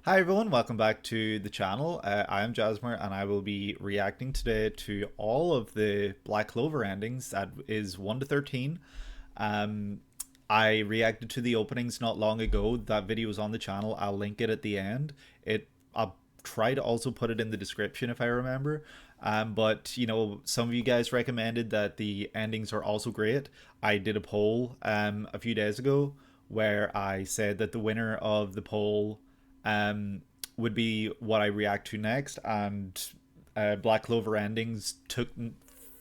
Hi everyone, welcome back to the channel. I am Jasmer and I will be reacting today to all of the Black Clover endings, that is 1 to 13. Um, I reacted to the openings not long ago. That video is on the channel. I'll link it at the end. I'll try to also put it in the description if I remember. But some of you guys recommended that the endings are also great. I did a poll a few days ago where I said that the winner of the poll um, would be what I react to next, and Black Clover endings took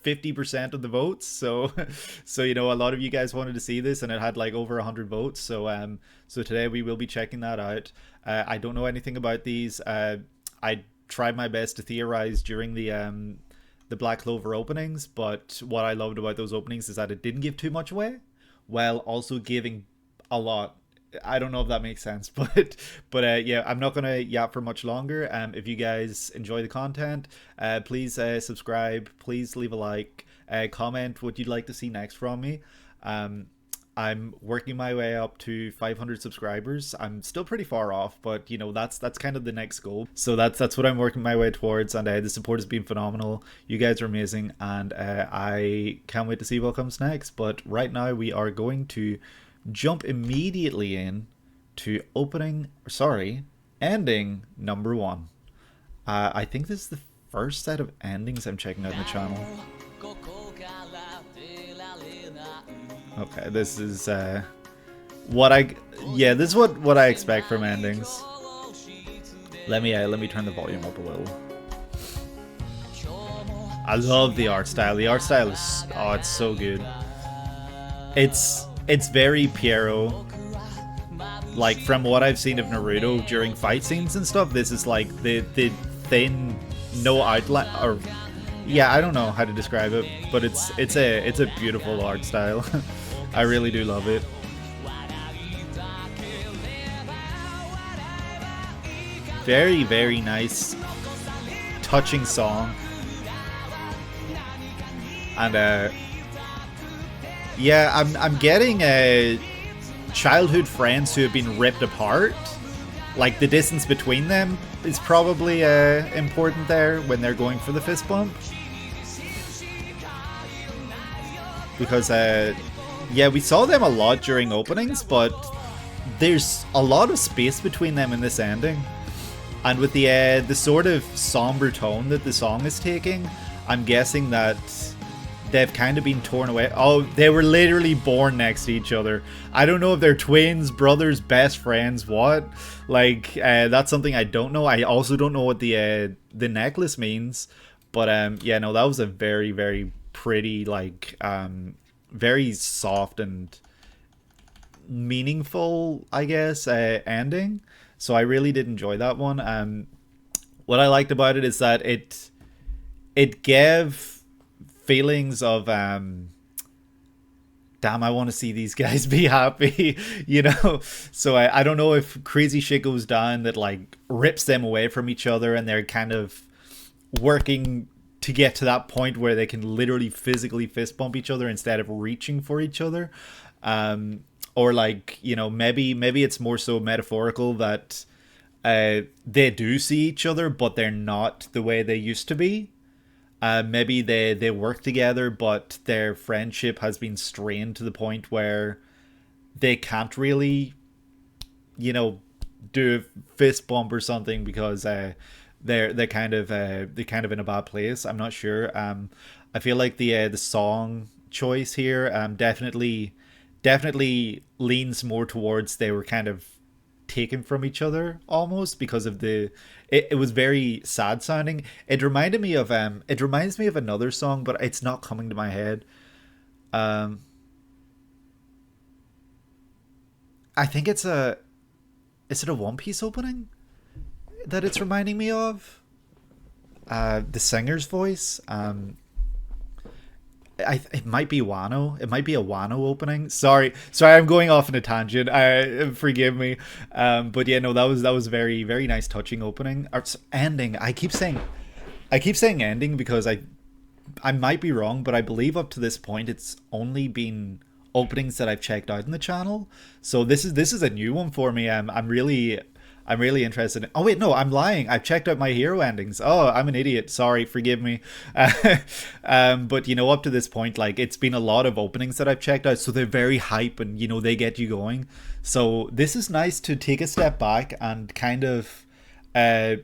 50% of the votes. So, a lot of you guys wanted to see this, and it had like over 100 votes. So today we will be checking that out. I don't know anything about these. I tried my best to theorize during the Black Clover openings, but what I loved about those openings is that it didn't give too much away, while also giving a lot. I don't know if that makes sense, but yeah, I'm not gonna yap for much longer. If you guys enjoy the content, please subscribe, please leave a like, comment what you'd like to see next from me. Um, I'm working my way up to 500 subscribers. I'm still pretty far off, but that's kind of the next goal. So that's what I'm working my way towards, and the support has been phenomenal. You guys are amazing, and I can't wait to see what comes next. But right now we are going to jump immediately in to ending number one. I think this is the first set of endings I'm checking out on the channel. Okay, this is this is what I expect from endings. Let me turn the volume up a little. I love the art style. The art style is, oh, it's so good. It's very Pierrot. Like, from what I've seen of Naruto during fight scenes and stuff, this is like the thin, no outline, or yeah, I don't know how to describe it, but it's a beautiful art style. I really do love it. Very, very nice, touching song. And yeah, I'm getting childhood friends who have been ripped apart. Like, the distance between them is probably important there when they're going for the fist bump. Because yeah, we saw them a lot during openings, but there's a lot of space between them in this ending. And with the sort of somber tone that the song is taking, I'm guessing that they've kind of been torn away. Oh, they were literally born next to each other. I don't know if they're twins, brothers, best friends, what? Like, that's something I don't know. I also don't know what the necklace means. But yeah, no, that was a very, very pretty, like, very soft and meaningful, I guess, ending. So I really did enjoy that one. What I liked about it is that it gave feelings of damn, I want to see these guys be happy. So I don't know if crazy shit goes down that like rips them away from each other, and they're kind of working to get to that point where they can literally physically fist bump each other instead of reaching for each other. Or like, maybe it's more so metaphorical that they do see each other, but they're not the way they used to be. Maybe they work together, but their friendship has been strained to the point where they can't really, do a fist bump or something, because they're kind of in a bad place. I'm not sure. I feel like the song choice here definitely leans more towards they were kind of taken from each other, almost, because of it was very sad sounding. It reminds me of another song, but it's not coming to my head. um I think is it a One Piece opening that it's reminding me of? The singer's voice. It might be Wano. It might be a Wano opening. Sorry, I'm going off on a tangent. Forgive me. But yeah, no, that was very, very nice, touching opening. Or ending. I keep saying ending because I might be wrong, but I believe up to this point it's only been openings that I've checked out in the channel. So this is a new one for me. I'm really I'm really interested in. Oh wait, no, I'm lying. I've checked out my hero endings. Oh, I'm an idiot. Sorry, forgive me. But you know, up to this point, like it's been a lot of openings that I've checked out, so they're very hype, and you know they get you going. So this is nice to take a step back and kind of uh,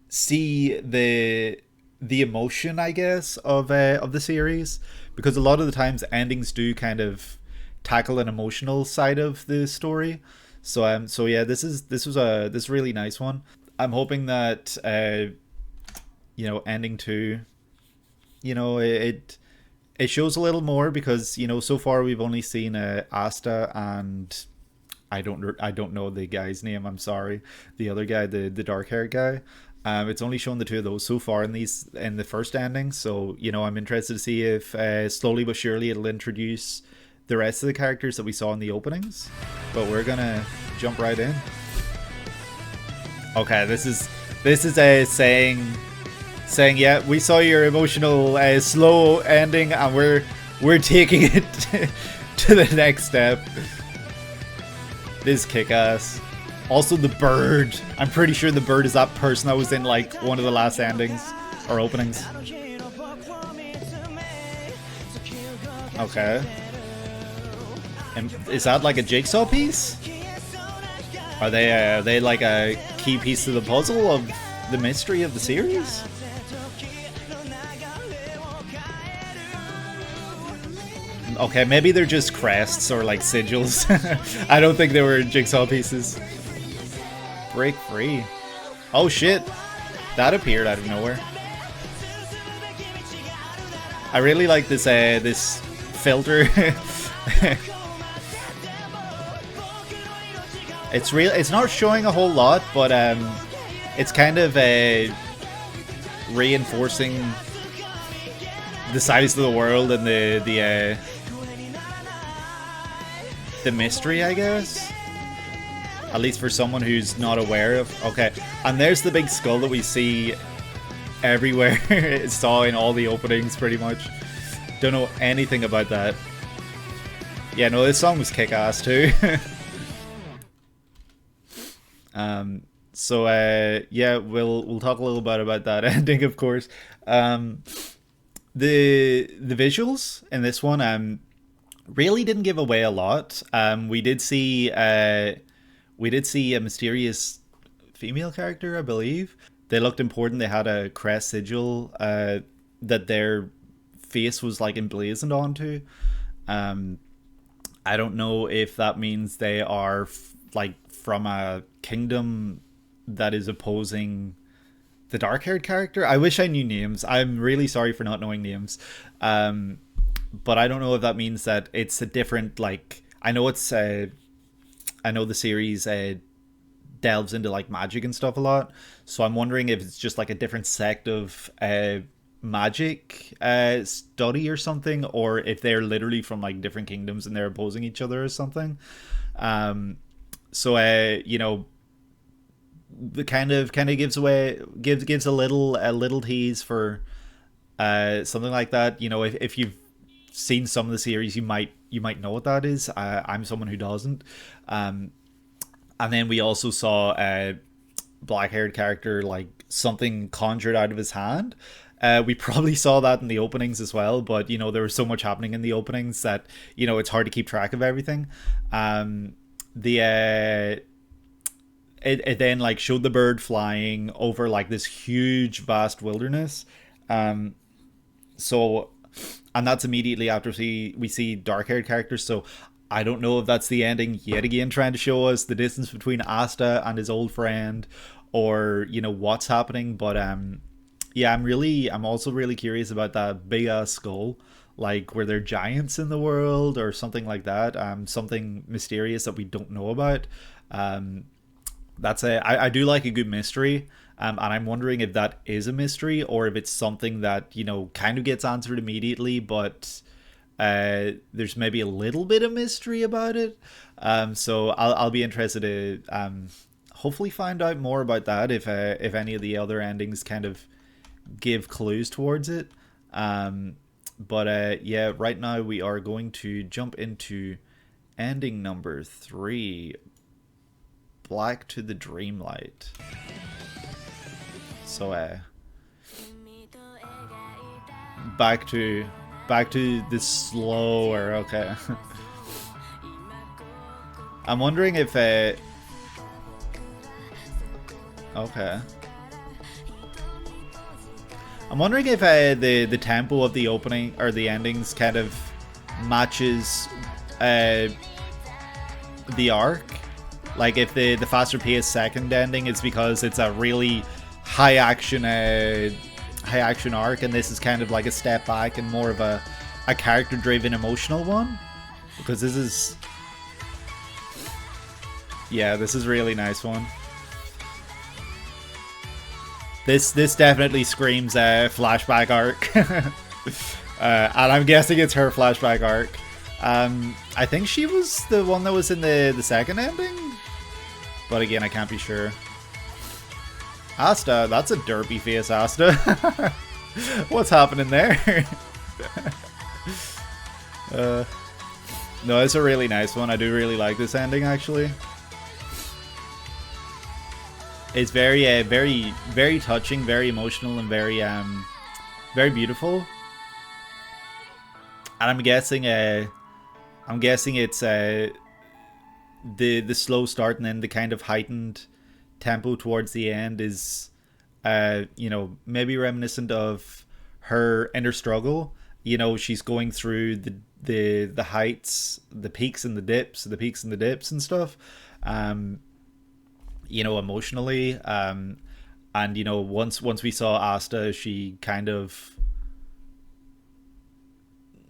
see the emotion, I guess, of the series, because a lot of the times endings do kind of tackle an emotional side of the story. So yeah, this really nice one. I'm hoping that you know, ending two, you know, it shows a little more, because you know so far we've only seen Asta and I don't know the guy's name. I'm sorry, the other guy, the dark haired guy. It's only shown the two of those so far in the first ending. So you know, I'm interested to see if slowly but surely it'll introduce the rest of the characters that we saw in the openings. But we're gonna jump right in. Okay, this is a saying, yeah, we saw your emotional slow ending, and we're taking it to the next step. This kick-ass. Also the bird. I'm pretty sure the bird is that person that was in like one of the last endings or openings. Okay. And is that like a jigsaw piece? Are they like a key piece to the puzzle of the mystery of the series? Okay, maybe they're just crests or like sigils. I don't think they were jigsaw pieces. Break free. Oh shit. That appeared out of nowhere. I really like this this filter. It's not showing a whole lot, but it's kind of reinforcing the size of the world and the mystery, I guess. At least for someone who's not aware of. Okay, and there's the big skull that we see everywhere. It's saw in all the openings, pretty much. Don't know anything about that. Yeah, no, this song was kick-ass too. Yeah, we'll talk a little bit about that ending, of course. The visuals in this one really didn't give away a lot. We did see a mysterious female character, I believe. They looked important. They had a crest sigil that their face was like emblazoned onto. I don't know if that means they are like from a kingdom that is opposing the dark-haired character. I wish I knew names. I'm really sorry for not knowing names. But I don't know if that means that it's a different, like, I know the series delves into like magic and stuff a lot, so I'm wondering if it's just like a different sect of magic study or something, or if they're literally from like different kingdoms and they're opposing each other or something. You know, the kind of gives a little tease for something like that. You know, if you've seen some of the series, you might know what that is. I'm someone who doesn't. And then we also saw a black-haired character, like something conjured out of his hand. We probably saw that in the openings as well, but you know, there was so much happening in the openings that, you know, it's hard to keep track of everything. It then like showed the bird flying over like this huge vast wilderness. So and that's immediately after we see dark-haired characters. So I don't know if that's the ending yet again, trying to show us the distance between Asta and his old friend, or you know what's happening. But yeah, I'm also really curious about that big ass skull. Like, were there giants in the world or something like that? Something mysterious that we don't know about. I do like a good mystery. And I'm wondering if that is a mystery, or if it's something that, you know, kind of gets answered immediately, but there's maybe a little bit of mystery about it. So I'll be interested to hopefully find out more about that, if any of the other endings kind of give clues towards it. Yeah, right now we are going to jump into ending number 3. black to the Dreamlight. So back to the slower. Okay. I'm wondering if okay. I'm wondering if the tempo of the opening or the endings kind of matches the arc. Like if the faster paced second ending is because it's a really high action arc, and this is kind of like a step back and more of a character driven emotional one. Because this is, yeah, this is a really nice one. This definitely screams flashback arc. And I'm guessing it's her flashback arc. I think she was the one that was in the second ending, but again, I can't be sure. Asta, that's a derpy face, Asta. What's happening there? No, it's a really nice one. I do really like this ending, actually. It's very, very touching, very emotional, and very beautiful. And I'm guessing it's the slow start and then the kind of heightened tempo towards the end is, you know, maybe reminiscent of her inner struggle. You know, she's going through the heights, the peaks and the dips, and stuff. You know, emotionally, and you know, once we saw Asta, she kind of,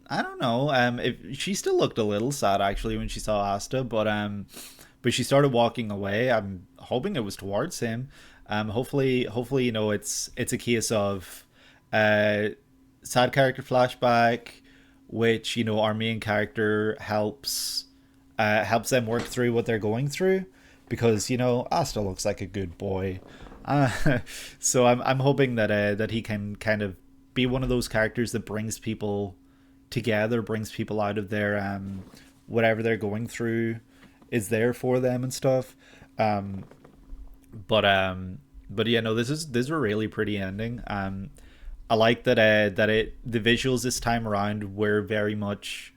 I don't know, if she still looked a little sad actually when she saw Asta, but she started walking away. I'm hoping it was towards him. Hopefully, you know, it's a case of sad character flashback, which, you know, our main character helps them work through what they're going through. Because, you know, Asta looks like a good boy. So I'm hoping that he can kind of be one of those characters that brings people together, brings people out of their whatever they're going through is there for them and stuff. But yeah, no, this is a really pretty ending. I like that the visuals this time around were very much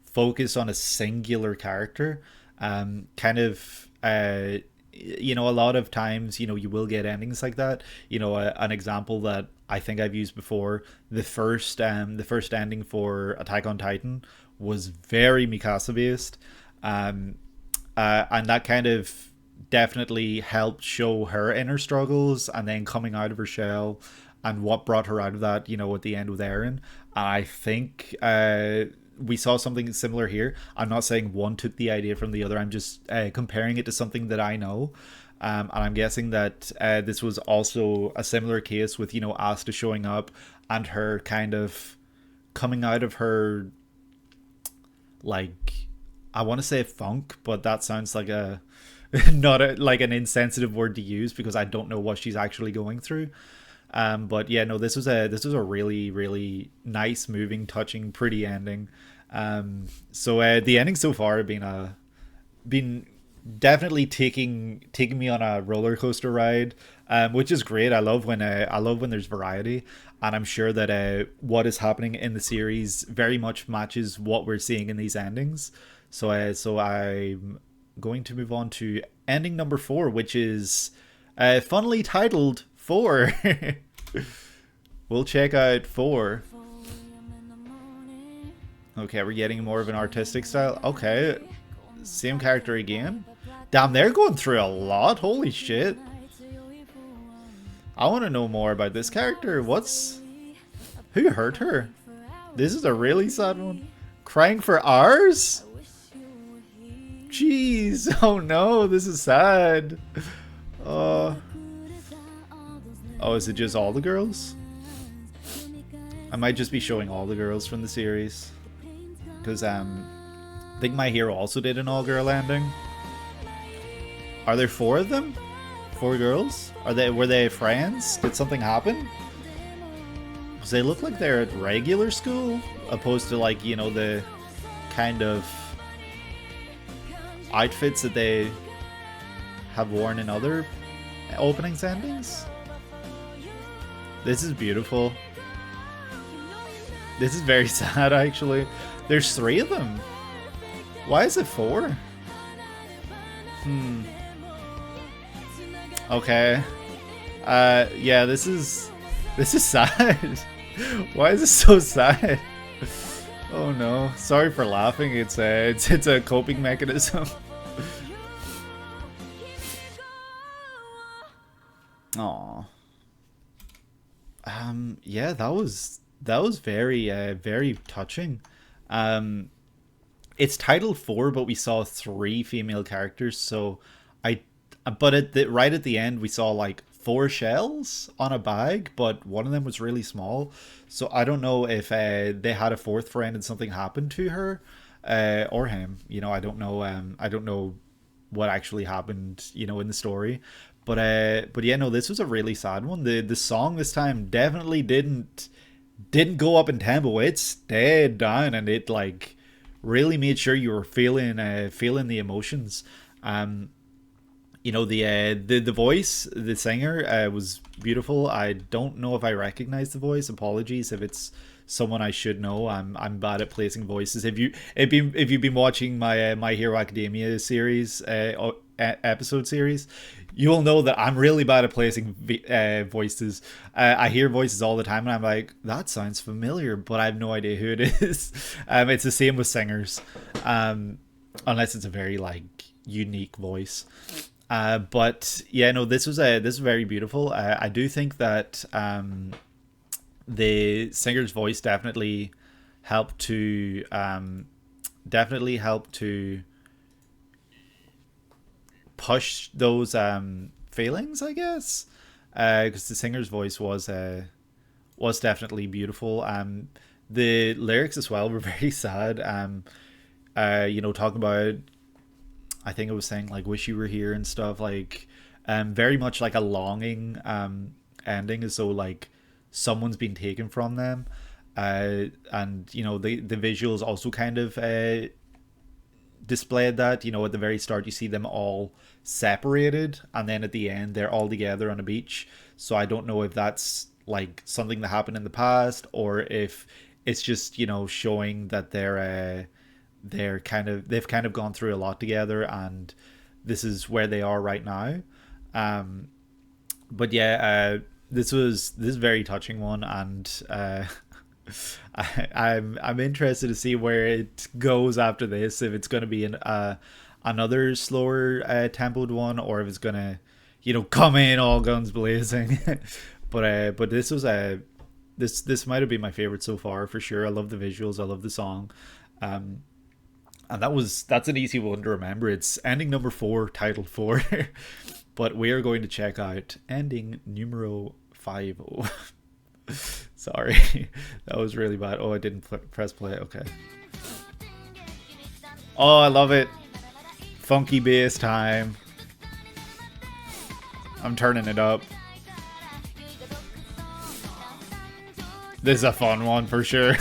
focused on a singular character. Kind of, you know, a lot of times, you know, you will get endings like that. You know, an example that I think I've used before, the first ending for Attack on Titan was very Mikasa based, and that kind of definitely helped show her inner struggles and then coming out of her shell and what brought her out of that, you know, at the end with Eren. And I think we saw something similar here. I'm not saying one took the idea from the other. I'm just comparing it to something that I know. And I'm guessing that this was also a similar case with, you know, Asta showing up and her kind of coming out of her, like, I want to say funk, but that sounds like a like an insensitive word to use because I don't know what she's actually going through. But yeah, no, this was a really, really nice, moving, touching, pretty ending. So the ending so far have been definitely taking me on a roller coaster ride, which is great. I love when there's variety, and I'm sure that what is happening in the series very much matches what we're seeing in these endings. So I'm going to move on to ending number 4, which is funnily titled 4. We'll check out 4. Okay, we're getting more of an artistic style. Okay, same character again. Damn, they're going through a lot. Holy shit. I want to know more about this character. Who hurt her? This is a really sad one. Crying for hours? Jeez. Oh no, this is sad. Oh, is it just all the girls? I might just be showing all the girls from the series. Because I think My Hero also did an all-girl ending. Are there 4 of them? 4 girls? Were they friends? Did something happen? Because they look like they're at regular school, opposed to, like, you know, the kind of outfits that they have worn in other openings endings. This is beautiful. This is very sad, actually. There's 3 of them. Why is it 4? Okay. Yeah, this is sad. Why is it so sad? Oh no. Sorry for laughing. It's a coping mechanism. Aw. Yeah, that was very very touching. It's titled 4, but we saw 3 female characters, so but right at the end we saw like 4 shells on a bag, but one of them was really small. So I don't know if they had a 4th friend and something happened to her or him. You know, I don't know. I don't know what actually happened, you know, in the story. But yeah, no, this was a really sad one. The song this time definitely didn't go up in tempo. It stayed down, and it like really made sure you were feeling the emotions. You know, the voice, the singer was beautiful. I don't know if I recognize the voice. Apologies if it's someone I should know. I'm bad at placing voices. If you've been watching my My Hero Academia series episode series, you will know that I'm really bad at placing voices. I hear voices all the time, and I'm like, that sounds familiar, but I have no idea who it is. It's the same with singers, unless it's a very like unique voice. But yeah, no, this was very beautiful. I do think that the singer's voice definitely helped to push those feelings, I guess, because the singer's voice was definitely beautiful. The lyrics as well were very sad. You know, talking about, I think it was saying like wish you were here and stuff, like very much like a longing ending, as though like someone's been taken from them. And you know, the visuals also kind of displayed that. You know, at the very start you see them all separated, and then at the end they're all together on a beach. So I don't know if that's like something that happened in the past, or if it's just, you know, showing that they've kind of gone through a lot together, and this is where they are right now. But yeah, this is a very touching one, and I'm interested to see where it goes after this. If it's going to be another slower tempoed one, or if it's going to, you know, come in all guns blazing. But this was this might have been my favorite so far for sure. I love the visuals. I love the song. And that's an easy one to remember. It's ending number 4, title 4. But we are going to check out ending numero 5. Sorry, that was really bad. Oh, I didn't press play. Okay. Oh, I love it. Funky bass time. I'm turning it up. This is a fun one for sure.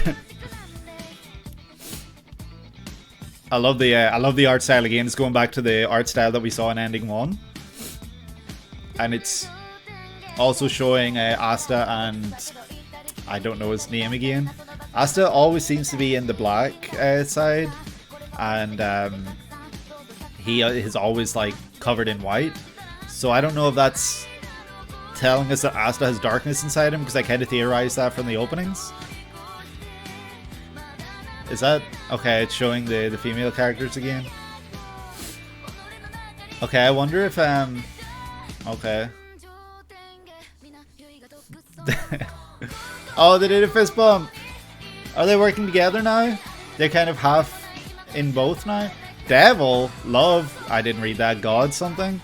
I love the art style again. It's going back to the art style that we saw in ending 1, and it's also showing Asta, and I don't know his name again. Asta always seems to be in the black side, and he is always like covered in white. So I don't know if that's telling us that Asta has darkness inside him, because I kind of theorized that from the openings. Is that okay? It's showing the female characters again. Okay, I wonder if okay. Oh, they did a fist bump. Are they working together now? They're kind of half in both now. Devil, love. I didn't read that. God something.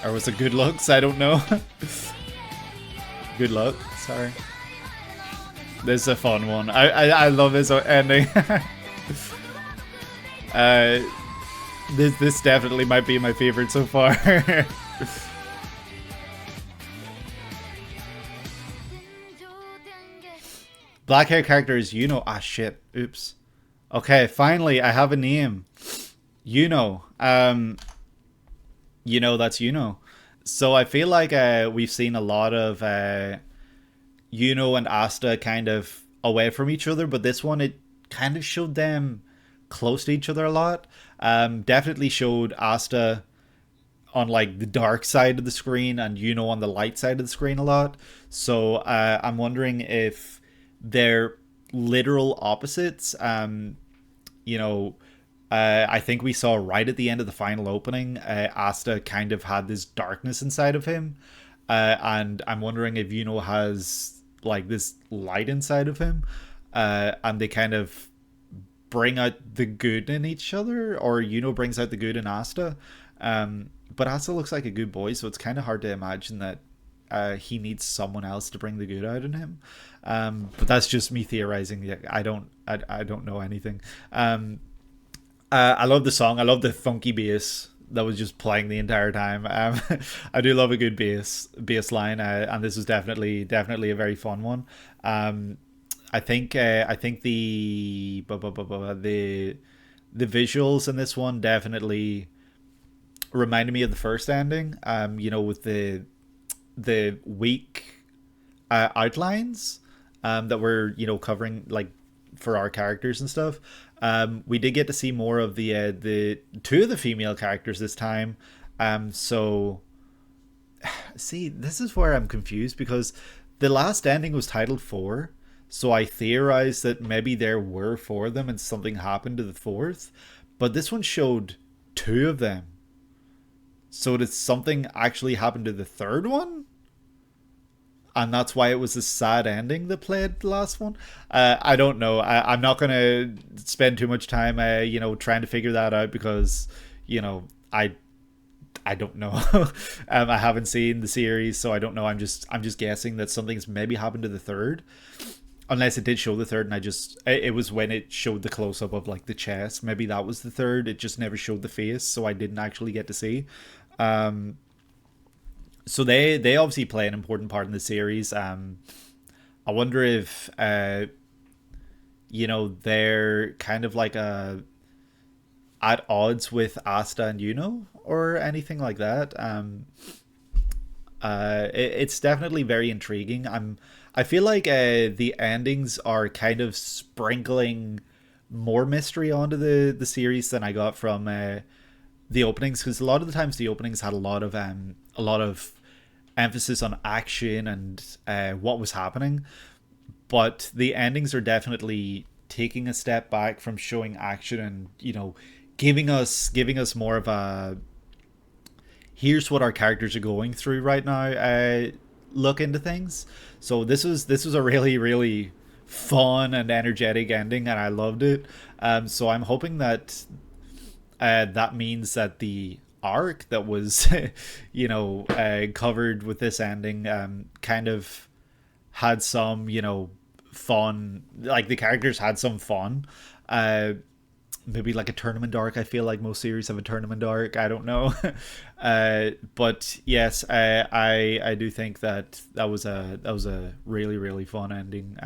Or was it good looks? I don't know. Good luck. Sorry. This is a fun one. I love this ending. This definitely might be my favorite so far. Black hair character is Yuno. Ah shit. Oops. Okay, finally I have a name. Yuno. That's So I feel like we've seen a lot of and Asta kind of away from each other, but this one, it kind of showed them close to each other a lot. Definitely showed Asta on like the dark side of the screen and on the light side of the screen a lot. So I'm wondering if they're literal opposites. You know, I think we saw right at the end of the final opening, Asta kind of had this darkness inside of him, and I'm wondering if has like this light inside of him, and they kind of bring out the good in each other, or brings out the good in Asta. But Asta looks like a good boy, so it's kind of hard to imagine that he needs someone else to bring the good out in him. But that's just me theorizing. I don't know anything. I love the song. I love the funky bass that was just playing the entire time. I do love a good bass line, and this was definitely a very fun one. I think the visuals in this one definitely reminded me of the first ending. With the weak outlines that we're covering like for our characters and stuff. We did get to see more of the two of the female characters this time. So see, this is where I'm confused because the last ending was titled 4. So I theorized that maybe there were 4 of them and something happened to the 4th. But this one showed 2 of them. So did something actually happen to the 3rd one? And that's why it was a sad ending that played the last one. I don't know. I'm not going to spend too much time, trying to figure that out because, I don't know. I haven't seen the series, so I don't know. I'm just guessing that something's maybe happened to the 3rd. Unless it did show the 3rd, and it was when it showed the close up of like the chest. Maybe that was the 3rd. It just never showed the face, so I didn't actually get to see. So they obviously play an important part in the series. I wonder if they're kind of like at odds with Asta and or anything like that. It's definitely very intriguing. I feel like the endings are kind of sprinkling more mystery onto the series than I got from the openings, because a lot of the times the openings had a lot of emphasis on action and what was happening, but the endings are definitely taking a step back from showing action and giving us more of a here's what our characters are going through right now look into things. So this was a really, really fun and energetic ending, and I loved it. So I'm hoping that that means that the arc that was covered with this ending kind of had some fun, like the characters had some fun, maybe like a tournament arc. I feel like most series have a tournament arc. I don't know. But yes, I do think that was a really, really fun ending.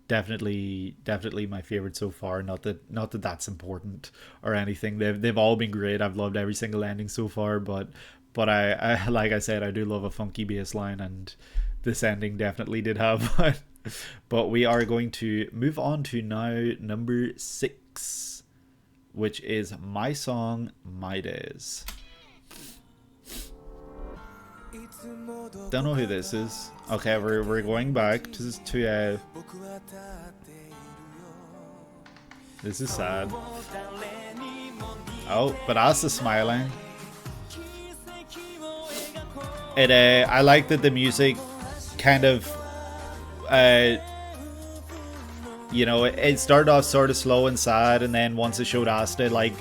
Definitely my favorite so far. Not that that's important or anything. They've all been great. I've loved every single ending so far, but I like I said, I do love a funky bass line, and this ending definitely did have one. But we are going to move on to now number 6, which is My Song, My Days. Don't know who this is. Okay, we're going back to this is sad. Oh, but Asa's smiling. I like that the music kind of it started off sort of slow and sad, and then once it showed Asta, like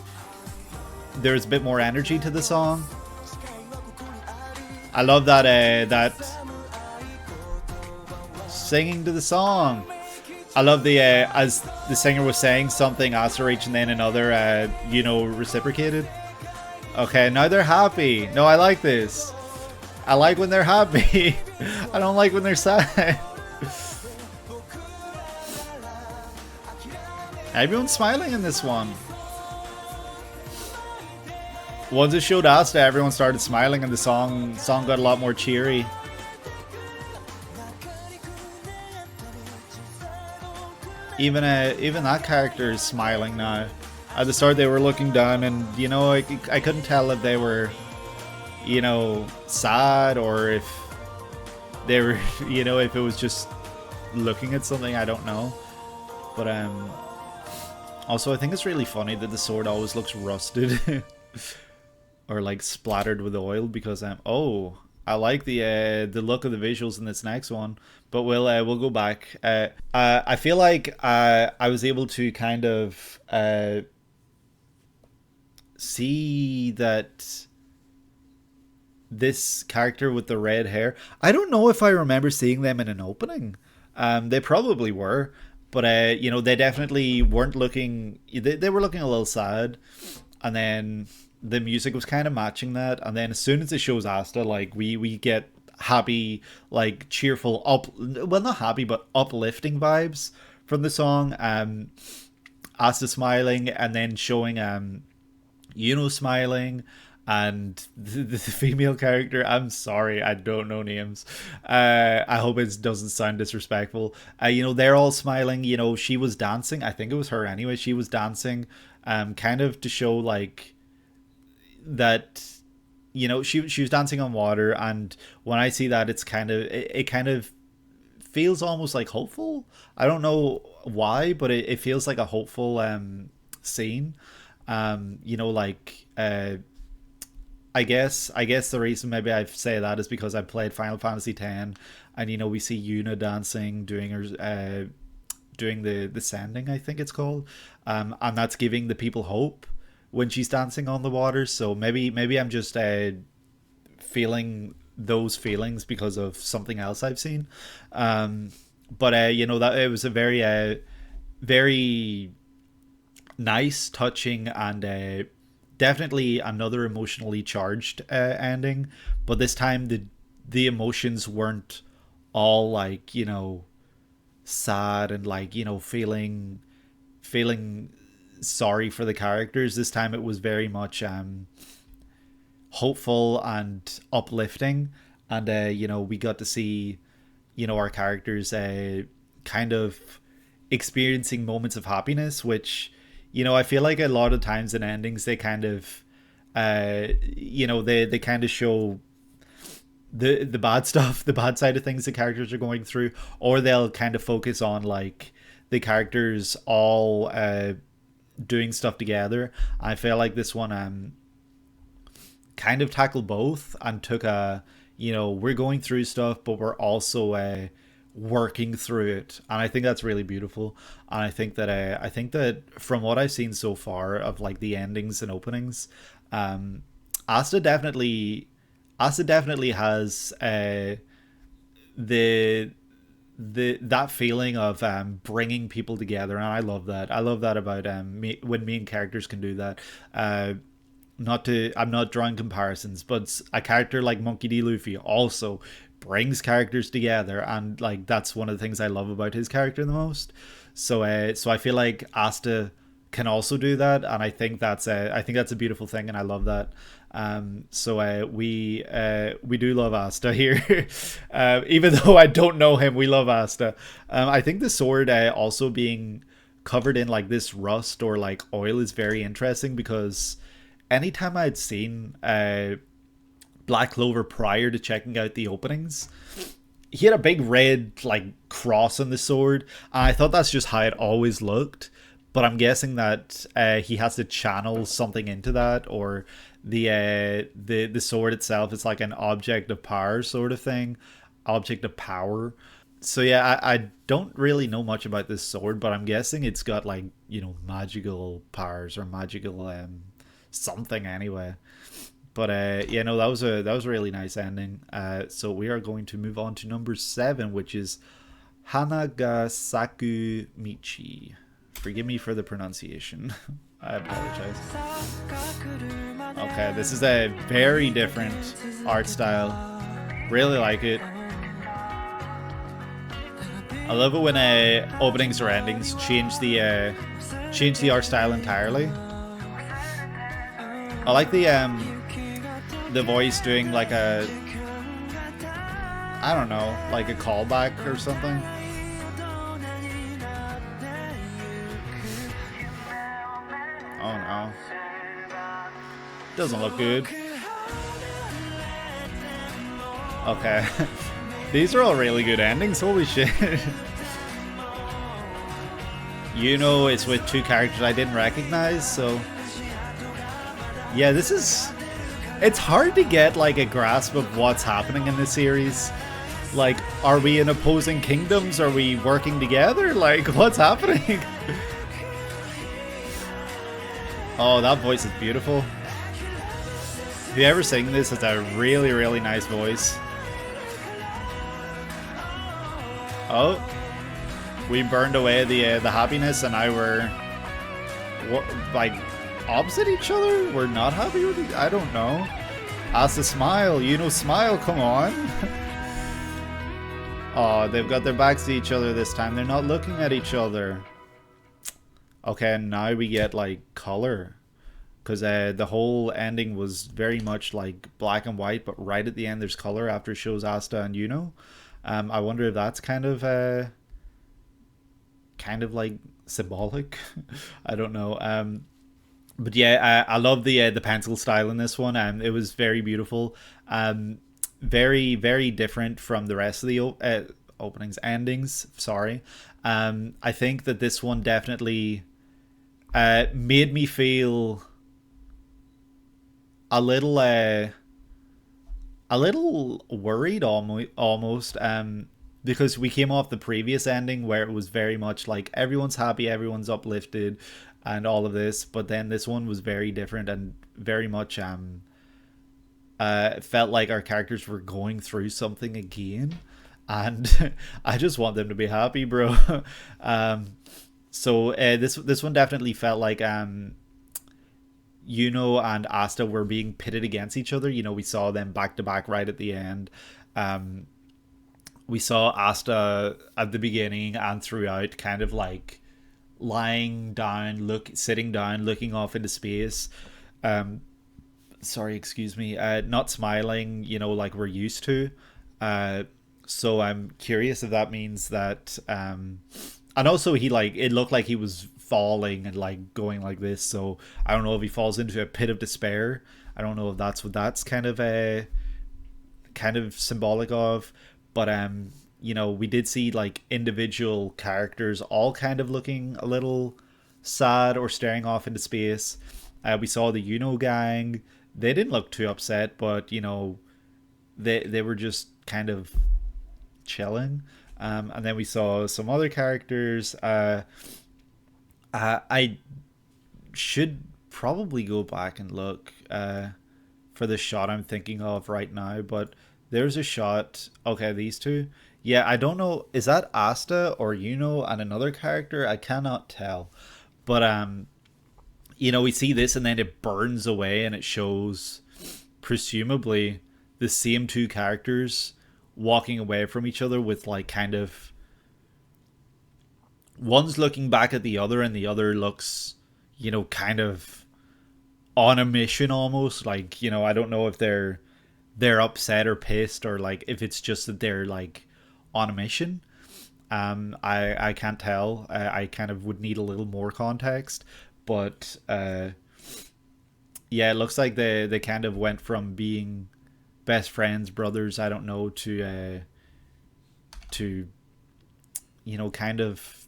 there's a bit more energy to the song. I love that singing to the song. I love the as the singer was saying something, Asta reached, and then another reciprocated. Okay, now they're happy. No, I like this. I like when they're happy. I don't like when they're sad. Everyone's smiling in this one. once it showed Asta, everyone started smiling, and the song got a lot more cheery. Even that character is smiling now. At the start, they were looking down, and you know, I couldn't tell if they were, you know, sad or if they were, you know, if it was just looking at something. I don't know. But also I think it's really funny that the sword always looks rusted or like splattered with oil, because oh, I like the look of the visuals in this next one. But we'll go back. I feel like I was able to kind of see that this character with the red hair, I don't know if I remember seeing them in an opening. They probably were, but you know, they definitely weren't looking. They were looking a little sad, and then the music was kind of matching that. And then as soon as it shows Asta, like we get happy, like cheerful, well, not happy but uplifting vibes from the song. Asta smiling, and then showing Yuno smiling, and the female character, I'm sorry, I don't know names. I hope it doesn't sound disrespectful. You know, they're all smiling. You know, she was dancing. I think it was her anyway. She was dancing, kind of to show like that. You know, she was dancing on water, and when I see that, it's kind of it kind of feels almost like hopeful. I don't know why, but it feels like a hopeful scene. You know, like I guess the reason maybe I say that is because I played Final Fantasy X, and you know, we see Yuna dancing, doing her doing the sending, I think it's called, and that's giving the people hope when she's dancing on the water. So maybe I'm just feeling those feelings because of something else I've seen. But you know, that it was a very nice, touching, and definitely another emotionally charged ending. But this time the emotions weren't all like, you know, sad and like, you know, feeling sorry for the characters. This time it was very much hopeful and uplifting, and you know, we got to see, you know, our characters kind of experiencing moments of happiness, which, you know, I feel like a lot of times in endings they kind of you know, they kind of show the bad stuff, the bad side of things the characters are going through, or they'll kind of focus on like the characters all doing stuff together. I feel like this one kind of tackled both and took a, you know, we're going through stuff, but we're also working through it, and I think that's really beautiful. And I think that from what I've seen so far of like the endings and openings, Asta definitely has the that feeling of bringing people together, and I love that. I love that about when main characters can do that. I'm not drawing comparisons, but a character like Monkey D. Luffy also brings characters together, and like that's one of the things I love about his character the most. So I feel like Asta can also do that, and I think that's a beautiful thing, and I love that. So we do love Asta here. Even though I don't know him, we love Asta. I think the sword also being covered in like this rust or like oil is very interesting, because anytime I'd seen Black Clover prior to checking out the openings, he had a big red like cross on the sword, and I thought that's just how it always looked. But I'm guessing that he has to channel something into that, or the sword itself is like an object of power sort of thing, object of power. So yeah, I don't really know much about this sword, but I'm guessing it's got like, you know, magical powers or magical something anyway. But yeah, no, that was a really nice ending. So we are going to move on to number 7, which is Hana ga Saku Michi. Forgive me for the pronunciation. I apologize. Okay, this is a very different art style. Really like it. I love it when openings or endings change the art style entirely. I like the voice doing like a, I don't know, like a callback or something. Oh no. Doesn't look good. Okay. These are all really good endings, holy shit. You know, it's with two characters I didn't recognize, so... Yeah, this is... It's hard to get, like, a grasp of what's happening in this series. Like, are we in opposing kingdoms? Are we working together? Like, what's happening? Oh, that voice is beautiful. Whoever sing this has a really, really nice voice. Oh, we burned away the happiness, and now we're what, like opposite each other. We're not happy with each. I don't know. Ask the smile. You know, smile. Come on. Oh, they've got their backs to each other this time. They're not looking at each other. Okay, and now we get like color, because the whole ending was very much like black and white, but right at the end there's color after it shows Asta and Yuno. I wonder if that's kind of like symbolic. I don't know. But yeah, I love the pencil style in this one. It was very beautiful. Very, very different from the rest of the endings. Sorry. I think that this one definitely made me feel a little worried almost because we came off the previous ending where it was very much like everyone's happy, everyone's uplifted and all of this, but then this one was very different and very much it felt like our characters were going through something again, and I just want them to be happy, bro. So this one definitely felt like Yuno and Asta were being pitted against each other. You know, we saw them back to back right at the end. We saw Asta at the beginning and throughout kind of like lying down, sitting down, looking off into space. Sorry, excuse me. Not smiling, you know, like we're used to. So I'm curious if that means that... and also he like, it looked like he was falling and like going like this, so I don't know if he falls into a pit of despair. I don't know if that's what that's kind of symbolic of, but you know, we did see like individual characters all kind of looking a little sad or staring off into space. We saw the Yuno gang. They didn't look too upset, but you know, they were just kind of chilling. And then we saw some other characters. I should probably go back and look for the shot I'm thinking of right now, but there's a shot. Okay, these two. Yeah, I don't know. Is that Asta or Yuno and another character? I cannot tell. But you know, we see this and then it burns away and it shows presumably the same two characters walking away from each other with like kind of one's looking back at the other and the other looks, you know, kind of on a mission almost. Like, you know, I don't know if they're upset or pissed or like if it's just that they're like on a mission. I can't tell. I kind of would need a little more context, but yeah, it looks like they kind of went from being best friends, brothers, I don't know, to you know, kind of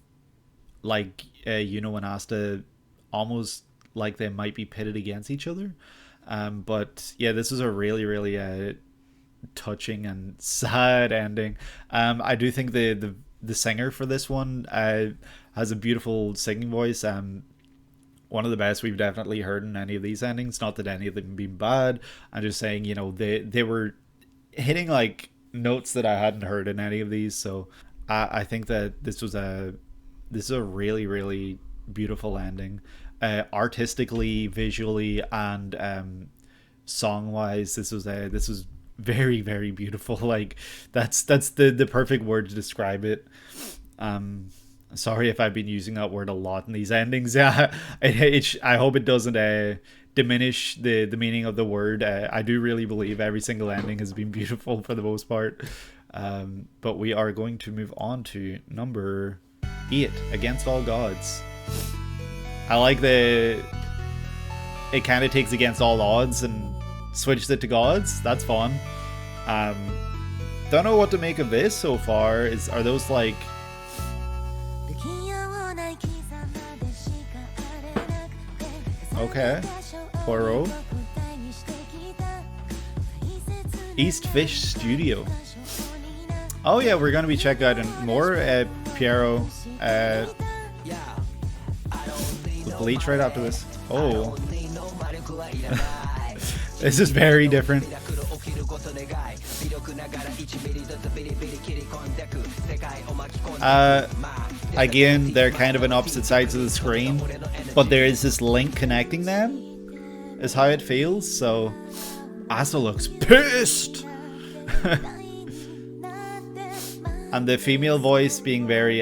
like Yuno and Asta almost like they might be pitted against each other. But yeah, this is a really, really touching and sad ending. I do think the singer for this one has a beautiful singing voice. One of the best we've definitely heard in any of these endings. Not that any of them been bad. I'm just saying, you know, they were hitting like notes that I hadn't heard in any of these. So I think that this is a really, really beautiful ending. Artistically, visually, and song wise, this was very, very beautiful. Like that's the perfect word to describe it. Sorry if I've been using that word a lot in these endings. Yeah, I hope it doesn't diminish the meaning of the word. I do really believe every single ending has been beautiful for the most part. But we are going to move on to number 8, Against All Gods. I like it kind of takes Against All Odds and switches it to gods. That's fun. Don't know what to make of this so far. Are those like... Okay. Poro. East Fish Studio. Oh yeah, we're gonna be checking out more Piero. Bleach right after this. Oh. This is very different. Again, they're kind of on opposite sides of the screen, but there is this link connecting them, is how it feels. So Asa looks pissed. And the female voice being very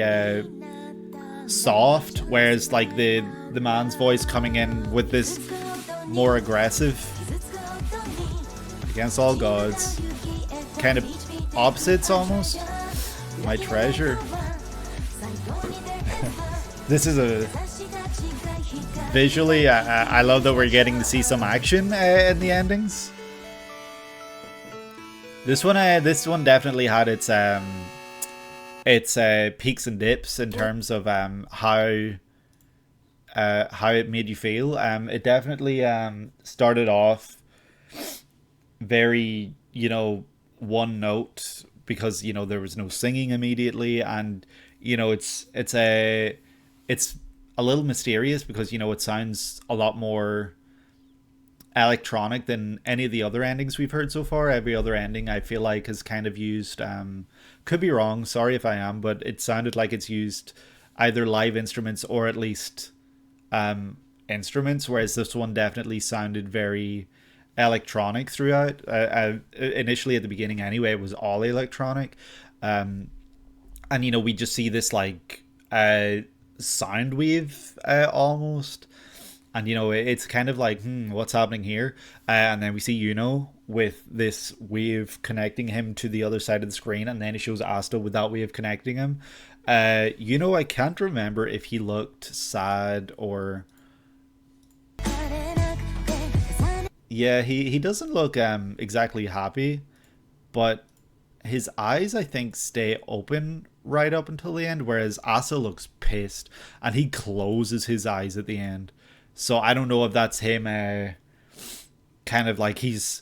soft, whereas like the man's voice coming in with this more aggressive. Against All Gods. Kind of opposites almost. My treasure. This is a... Visually, I love that we're getting to see some action in the endings. This one definitely had its peaks and dips in terms of how it made you feel. It definitely started off very, one note, because there was no singing immediately, and it's a little mysterious because it sounds a lot more electronic than any of the other endings we've heard so far. Every other ending I feel like has kind of used could be wrong, sorry if I am, but it sounded like it's used either live instruments or at least instruments, whereas this one definitely sounded very electronic throughout. Initially at the beginning anyway, it was all electronic, and we just see this like sound wave almost, and it's kind of like what's happening here, and then we see with this wave connecting him to the other side of the screen, and then it shows Asta with that wave connecting him. I can't remember if he looked sad or... Yeah, he doesn't look exactly happy, but his eyes, I think, stay open right up until the end, whereas Asa looks pissed, and he closes his eyes at the end. So I don't know if that's him kind of like he's...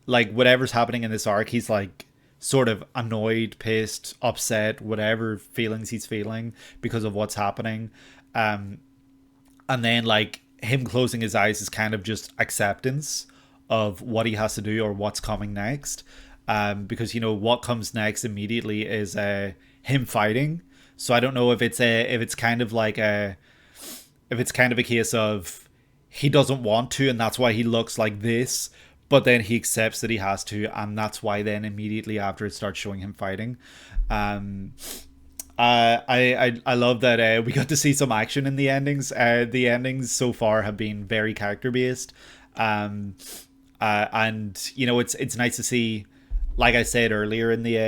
Like, whatever's happening in this arc, he's like sort of annoyed, pissed, upset, whatever feelings he's feeling because of what's happening. And then, like, him closing his eyes is kind of just acceptance of what he has to do or what's coming next. Because, what comes next immediately is him fighting. So I don't know if it's kind of a case of he doesn't want to, and that's why he looks like this, but then he accepts that he has to, and that's why then immediately after it starts showing him fighting. I love that we got to see some action in the endings. The endings so far have been very character based, and it's nice to see. Like I said earlier in the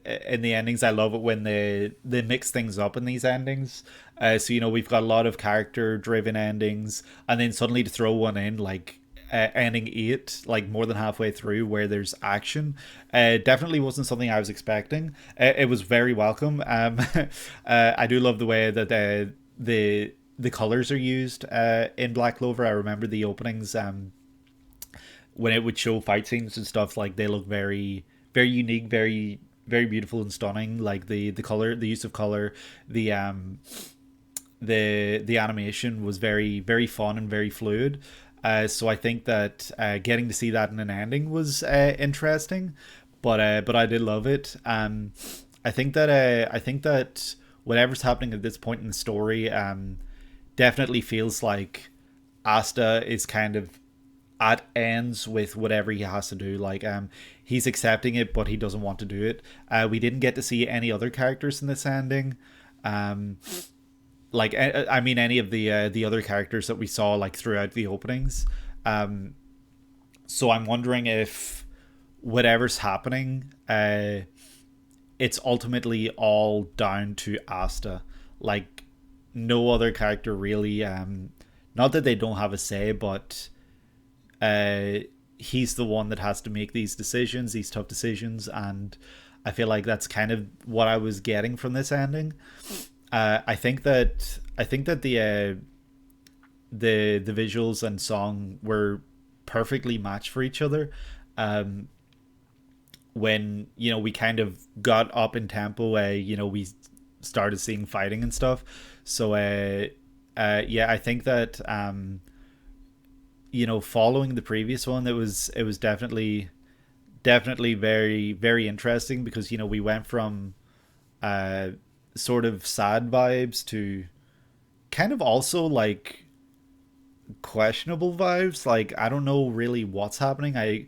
endings, I love it when they mix things up in these endings. So we've got a lot of character driven endings, and then suddenly to throw one in like ending 8, like more than halfway through, where there's action, definitely wasn't something I was expecting. It was very welcome. I do love the way that the colors are used in Black Clover. I remember the openings when it would show fight scenes and stuff, like they look very, very unique, very, very beautiful and stunning. Like the color, the use of color, the animation was very, very fun and very fluid. So I think that getting to see that in an ending was interesting, but I did love it. I think that whatever's happening at this point in the story definitely feels like Asta is kind of at ends with whatever he has to do. Like he's accepting it, but he doesn't want to do it. We didn't get to see any other characters in this ending. Like, I mean, any of the other characters that we saw like throughout the openings. So I'm wondering if whatever's happening, it's ultimately all down to Asta. Like, no other character really. Not that they don't have a say, but uh, he's the one that has to make these decisions, these tough decisions, and I feel like that's kind of what I was getting from this ending. I think that the visuals and song were perfectly matched for each other. Um, when we kind of got up in tempo, we started seeing fighting and stuff. So yeah, I think that following the previous one, it was definitely very very interesting, because we went from uh sort of sad vibes to kind of also like questionable vibes. Like, I don't know really what's happening. I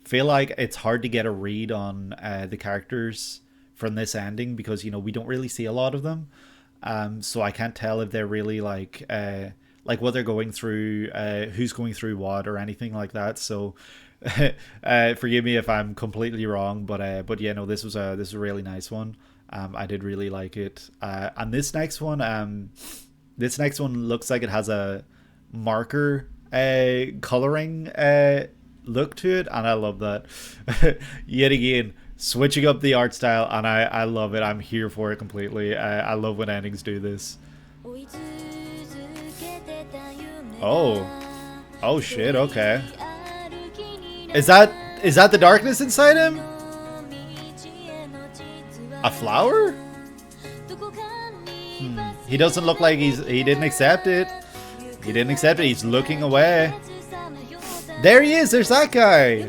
feel like it's hard to get a read on the characters from this ending, because we don't really see a lot of them. So I can't tell if they're really like what they're going through, who's going through what, or anything like that. So forgive me if I'm completely wrong, but yeah, no, this was a really nice one. I did really like it. And this next one looks like it has a marker coloring look to it, and I love that. Yet again, switching up the art style, and I love it. I'm here for it completely. I love when endings do this. Oh, oh shit. Okay, is that the darkness inside him? A flower? He doesn't look like he didn't accept it. He didn't accept it. He's looking away. There he is. There's that guy.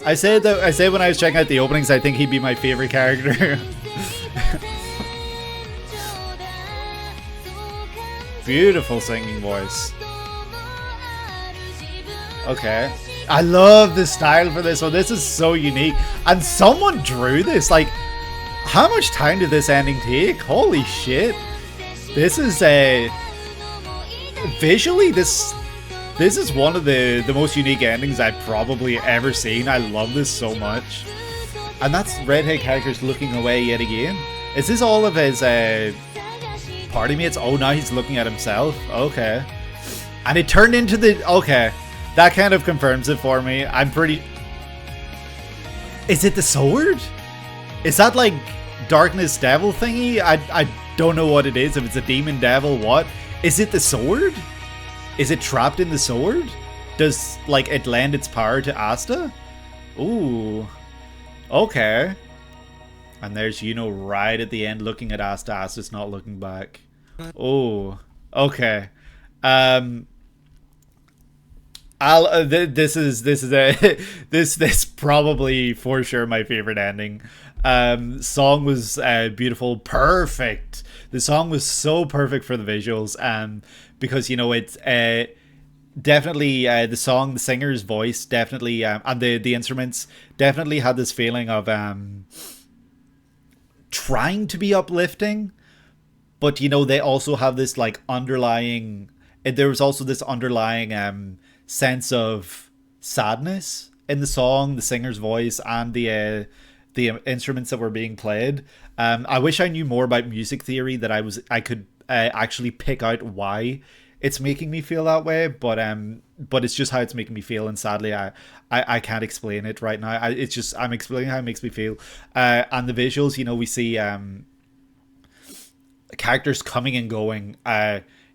I said when I was checking out the openings, I think he'd be my favorite character. Beautiful singing voice. Okay. I love the style for this one. This is so unique. And someone drew this. Like, how much time did this ending take? Holy shit. This is visually, this is one of the most unique endings I've probably ever seen. I love this so much. And that's redhead characters looking away yet again. Is this all of his party mates? Oh, now he's looking at himself. Okay. And it turned into the... Okay. That kind of confirms it for me. I'm pretty... Is it the sword? Is that like darkness devil thingy? I don't know what it is. If it's a demon devil, what? Is it the sword? Is it trapped in the sword? Does like it lend its power to Asta? Ooh. Okay. And there's right at the end looking at Asta. Asta's not looking back. Oh. Okay. This probably for sure my favorite ending. Song was beautiful, perfect. The song was so perfect for the visuals. Because it's definitely the singer's voice definitely, and the instruments definitely had this feeling of trying to be uplifting, but they also have this like underlying. There was also this underlying sense of sadness in the song, the singer's voice, and the instruments that were being played. I wish I knew more about music theory, that I could actually pick out why it's making me feel that way, but it's just how it's making me feel, and sadly I can't explain it right now. It's just I'm explaining how it makes me feel. And the visuals, we see characters coming and going,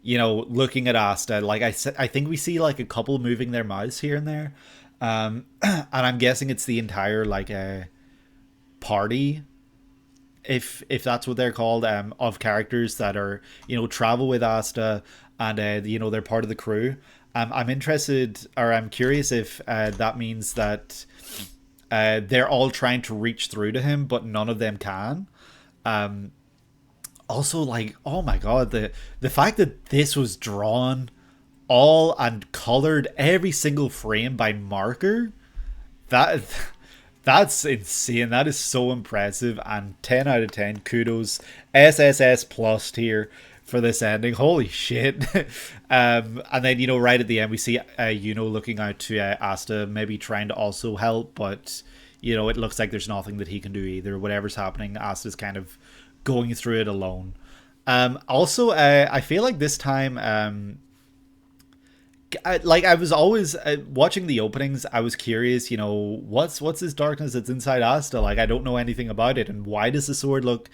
looking at Asta. Like I think we see like a couple moving their mouths here and there, and I'm guessing it's the entire like party, if that's what they're called, of characters that are travel with Asta, and they're part of the crew. I'm interested, or I'm curious if that means that they're all trying to reach through to him, but none of them can. Also, like, oh my god, the fact that this was drawn all and colored every single frame by marker, that's insane. That is so impressive, and 10 out of 10 kudos, SSS plus tier for this ending. Holy shit. And then, right at the end, we see Yuno looking out to Asta, maybe trying to also help, but, it looks like there's nothing that he can do either. Whatever's happening, Asta's kind of going through it alone. Also, I feel like this time, I was always watching the openings. I was curious, what's this darkness that's inside Asta? Like, I don't know anything about it, and why does the sword look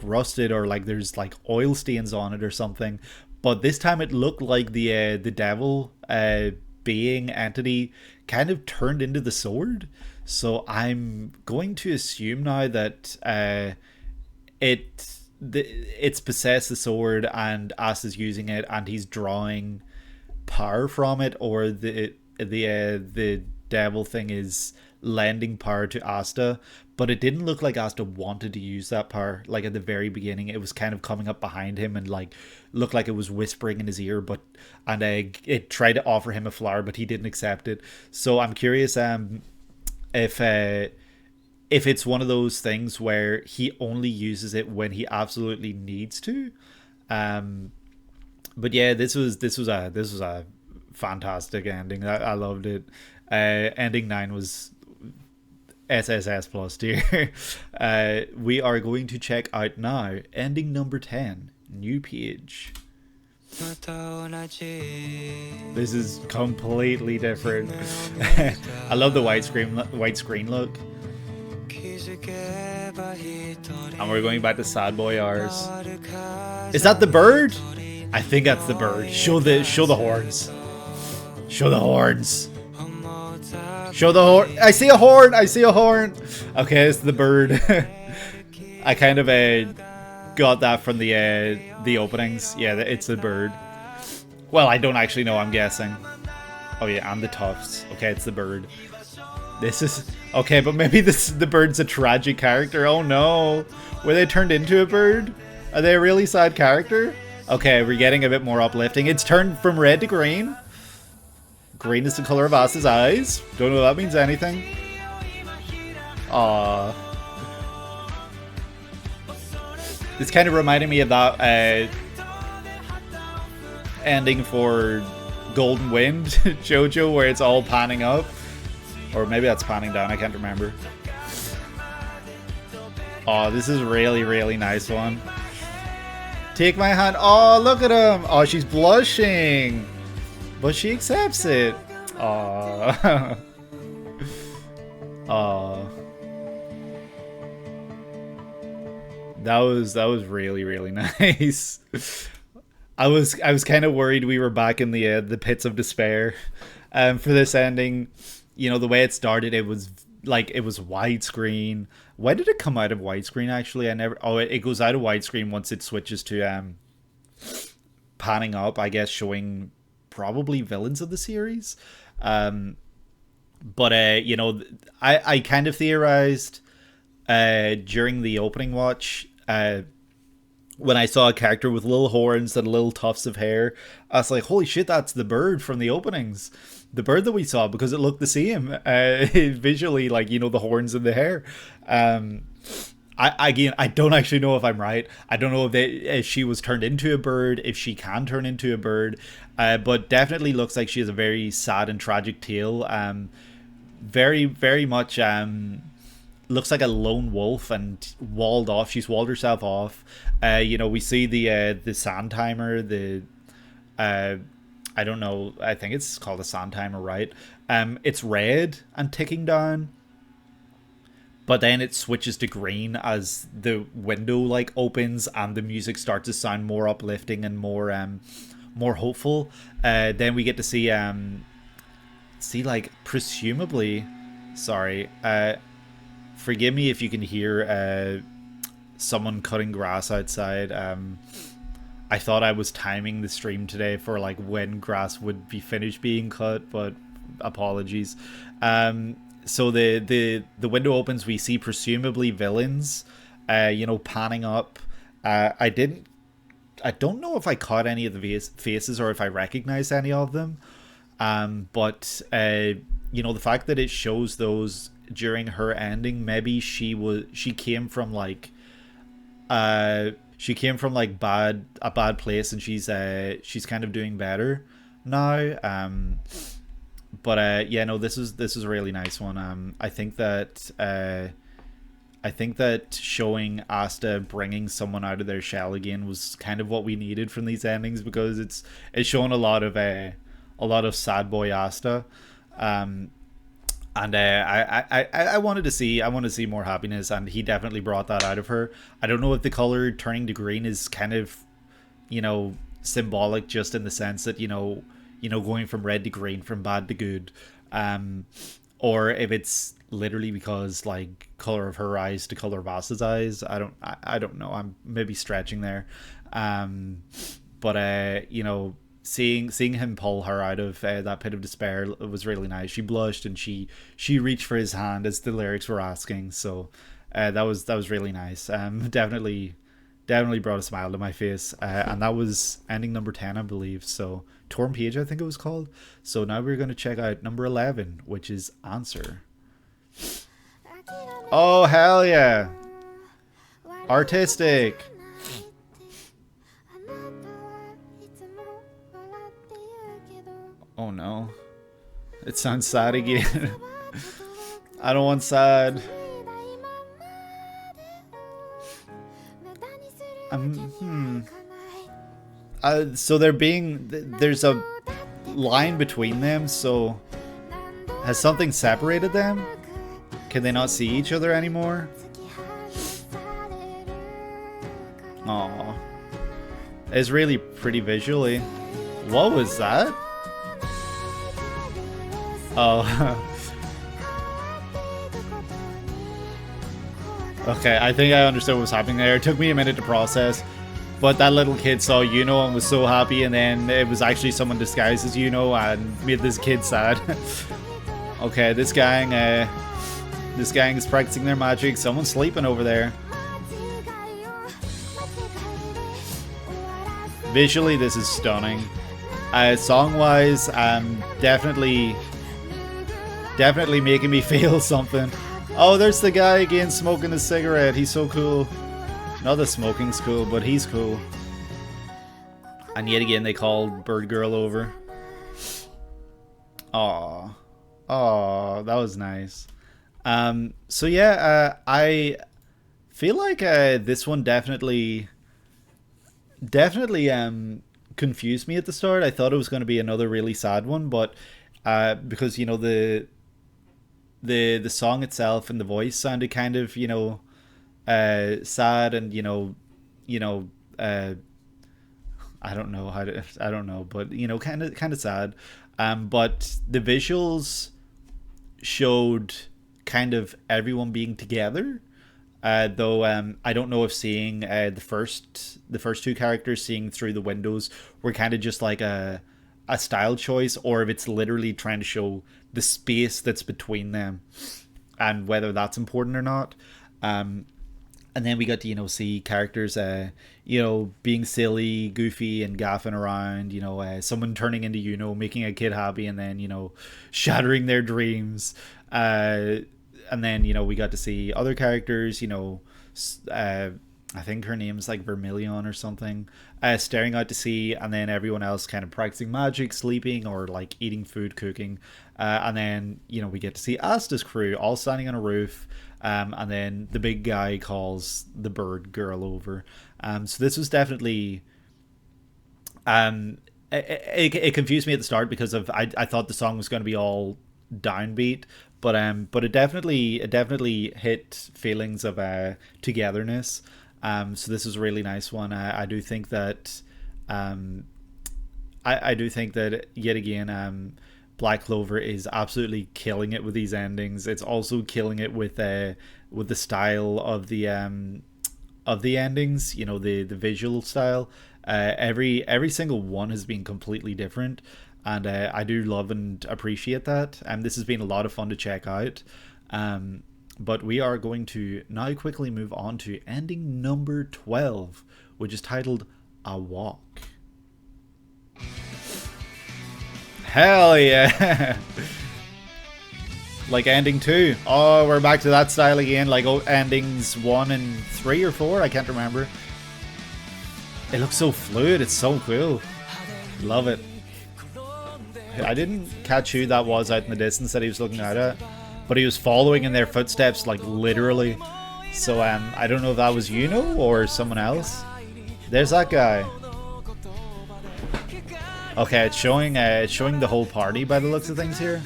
rusted, or like there's like oil stains on it or something? But this time it looked like the devil being entity kind of turned into the sword. So I'm going to assume now that it's possessed the sword, and Asta's using it, and he's drawing power from it, or the devil thing is lending power to Asta. But it didn't look like Asta wanted to use that power. Like at the very beginning, it was kind of coming up behind him and like looked like it was whispering in his ear, and it tried to offer him a flower, but he didn't accept it. So I'm curious if it's one of those things where he only uses it when he absolutely needs to. But yeah, this was a fantastic ending. I loved it. Ending 9 was SSS plus tier. We are going to check out now ending number 10, new page. This is completely different. I love the widescreen look. And we're going back to Sad Boy R's. Is that the bird? I think that's the bird. Show the horns. Show the horns. Show the horn. I see a horn. Okay, it's the bird. I kind of got that from the openings. Yeah, it's the bird. Well, I don't actually know. I'm guessing. Oh yeah, and the tufts. Okay, it's the bird. This is okay, but maybe the bird's a tragic character. Oh no, were they turned into a bird? Are they a really sad character? Okay, we're getting a bit more uplifting. It's turned from red to green. Green is the color of Asta's eyes. Don't know if that means anything. Aww. This kind of reminded me of that ending for Golden Wind JoJo, where it's all panning up. Or maybe that's panning down, I can't remember. Oh, this is really, really nice one. Take my hand. Oh, look at him. Oh, she's blushing. But she accepts it. Oh. Oh. That was really, really nice. I was kind of worried we were back in the pits of despair. For this ending, the way it started, it was widescreen. When did it come out of widescreen? Actually, it goes out of widescreen once it switches to panning up. I guess showing probably villains of the series. But I kind of theorized during the opening watch. When I saw a character with little horns and little tufts of hair, I was like, holy shit, that's the bird from the openings. The bird that we saw, because it looked the same visually, like, the horns and the hair. I don't actually know if I'm right. I don't know if she was turned into a bird, if she can turn into a bird, but definitely looks like she has a very sad and tragic tale. Very, very much looks like a lone wolf and walled off. She's walled herself off. We see the sand timer, I don't know, I think it's called a sand timer, right? It's red and ticking down, but then it switches to green as the window opens and the music starts to sound more uplifting and more hopeful. Then we get to see presumably, sorry, forgive me if you can hear someone cutting grass outside. I thought I was timing the stream today for when grass would be finished being cut, but apologies. So the window opens, we see presumably villains, panning up. I don't know if I caught any of the faces or if I recognized any of them. But the fact that it shows those during her ending, maybe she came from she came from like a bad place, and she's kind of doing better now. But yeah, no, this is a really nice one. I think that showing Asta bringing someone out of their shell again was kind of what we needed from these endings, because it's showing a lot of sad boy Asta. And I wanted to see more happiness, and he definitely brought that out of her. I don't know if the color turning to green is kind of, symbolic, just in the sense that going from red to green, from bad to good, or if it's literally because like color of her eyes to color of Asa's eyes. I don't know. I'm maybe stretching there, but seeing him pull her out of that pit of despair was really nice. She blushed, and she reached for his hand as the lyrics were asking. So that was really nice. Definitely brought a smile to my face. And that was ending number 10, I believe. So Torn Page, I think it was called. So now we're going to check out number 11, which is Answer. Oh, hell yeah. Artistic. Oh no. It sounds sad again. I don't want sad. So there's a line between them, so has something separated them? Can they not see each other anymore? Aww. It's really pretty visually. What was that? Oh. Okay, I think I understood what was happening there. It took me a minute to process. But that little kid saw Yuno and was so happy, and then it was actually someone disguised as Yuno and made this kid sad. Okay, this gang is practicing their magic. Someone's sleeping over there. Visually, this is stunning. Song-wise, definitely making me feel something. Oh, there's the guy again smoking a cigarette. He's so cool. Not that smoking's cool, but he's cool. And yet again, they called Bird Girl over. Aww. Aww, that was nice. So yeah, I feel like this one definitely confused me at the start. I thought it was going to be another really sad one, but because the song itself and the voice sounded kind of sad, and I don't know, but kind of sad. But the visuals showed kind of everyone being together. Though I don't know if seeing the first two characters seeing through the windows were kind of just like a style choice, or if it's literally trying to show the space that's between them, and whether that's important or not. And then we got to see characters being silly, goofy, and gaffing around. Someone turning into making a kid happy, and then shattering their dreams. And then we got to see other characters. I think her name's like Vermilion or something, staring out to sea, and then everyone else kind of practicing magic, sleeping, or like eating food, cooking. And then we get to see Asta's crew all standing on a roof. And then the big guy calls the bird girl over. So this was definitely it confused me at the start, because I thought the song was going to be all downbeat, but it definitely hit feelings of togetherness. So this is a really nice one. I do think that I do think that yet again Black Clover is absolutely killing it with these endings. It's also killing it with the style of the endings. The visual style. Every single one has been completely different, and I do love and appreciate that. This has been a lot of fun to check out. But we are going to now quickly move on to ending number 12, which is titled A Walk. Hell yeah. Like ending 2. Oh, we're back to that style again. Like endings 1 and 3 or 4. I can't remember. It looks so fluid. It's so cool. Love it. I didn't catch who that was out in the distance that he was looking out at, but he was following in their footsteps, like literally. So I don't know if that was Yuno or someone else. There's that guy. Okay, it's showing the whole party by the looks of things here.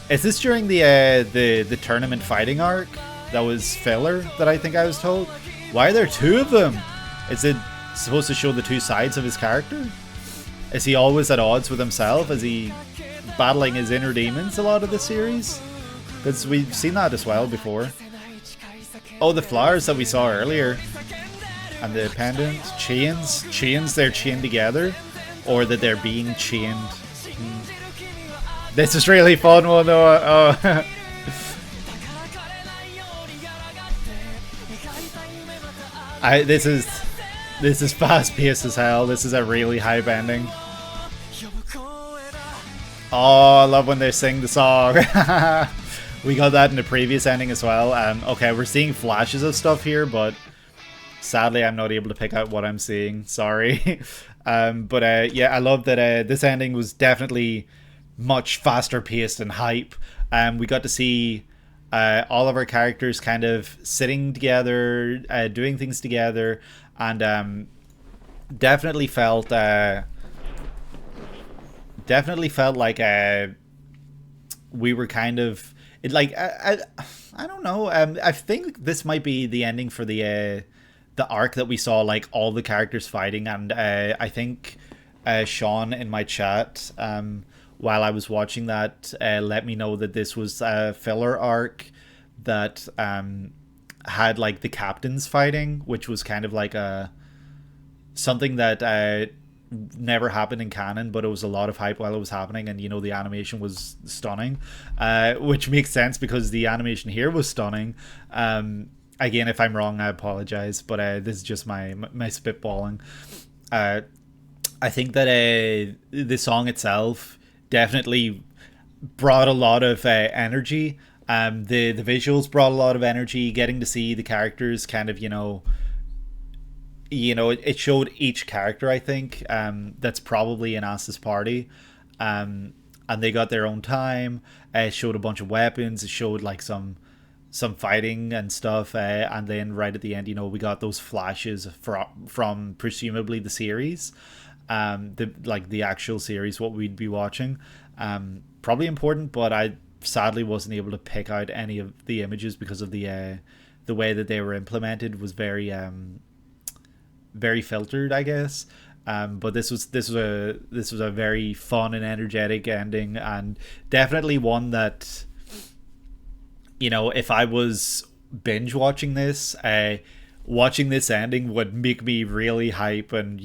Is this during the tournament fighting arc that was filler that I think I was told? Why are there two of them? Is it supposed to show the two sides of his character? Is he always at odds with himself? Is he battling his inner demons a lot of the series? Because we've seen that as well before. Oh, the flowers that we saw earlier. And the pendant. Chains. Chains, they're chained together. Or that they're being chained. This is really fun one though. Oh. This is fast paced as hell. This is a really hype ending. Oh, I love when they sing the song. We got that in the previous ending as well. Okay, we're seeing flashes of stuff here, but sadly I'm not able to pick out what I'm seeing. Sorry. Yeah, I love that this ending was definitely much faster paced and hype. We got to see all of our characters kind of sitting together, doing things together, and definitely felt like we were kind of like I don't know. I think this might be the ending for the arc that we saw, like all the characters fighting, and I think Sean in my chat while I was watching that let me know that this was a filler arc that had like the captains fighting, which was kind of like something that never happened in canon, but it was a lot of hype while it was happening, and you know, the animation was stunning, which makes sense because the animation here was stunning. Again, if I'm wrong, I apologize, but this is just my spitballing. I think that the song itself definitely brought a lot of energy. The visuals brought a lot of energy. Getting to see the characters kind of, it showed each character, I think, that's probably in Asta's party, and they got their own time. It showed a bunch of weapons. It showed like some fighting and stuff, and then right at the end, we got those flashes from presumably the series, the actual series, what we'd be watching. Probably important, but I sadly wasn't able to pick out any of the images because of the way that they were implemented was very very filtered, I guess. But this was a very fun and energetic ending, and definitely one that, if I was binge watching this, watching this ending would make me really hype and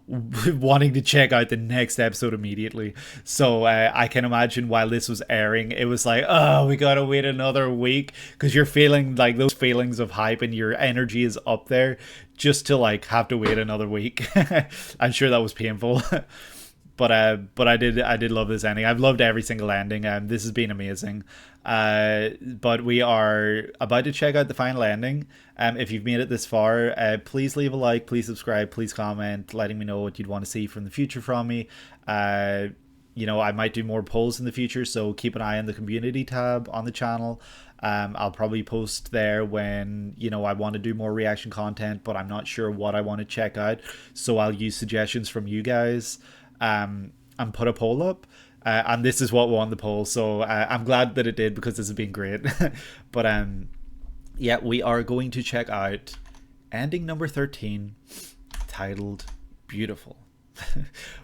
wanting to check out the next episode immediately. So I can imagine while this was airing, it was like, oh, we gotta wait another week, because you're feeling like those feelings of hype and your energy is up there just to like have to wait another week. I'm sure that was painful. But I did love this ending. I've loved every single ending, and this has been amazing. But we are about to check out the final ending. If you've made it this far, please leave a like, please subscribe, please comment, letting me know what you'd want to see from the future from me. I might do more polls in the future, so keep an eye on the community tab on the channel. I'll probably post there when I want to do more reaction content, but I'm not sure what I want to check out, so I'll use suggestions from you guys and put a poll up. And this is what won the poll, so I'm glad that it did, because this has been great. But yeah, we are going to check out ending number 13, titled Beautiful.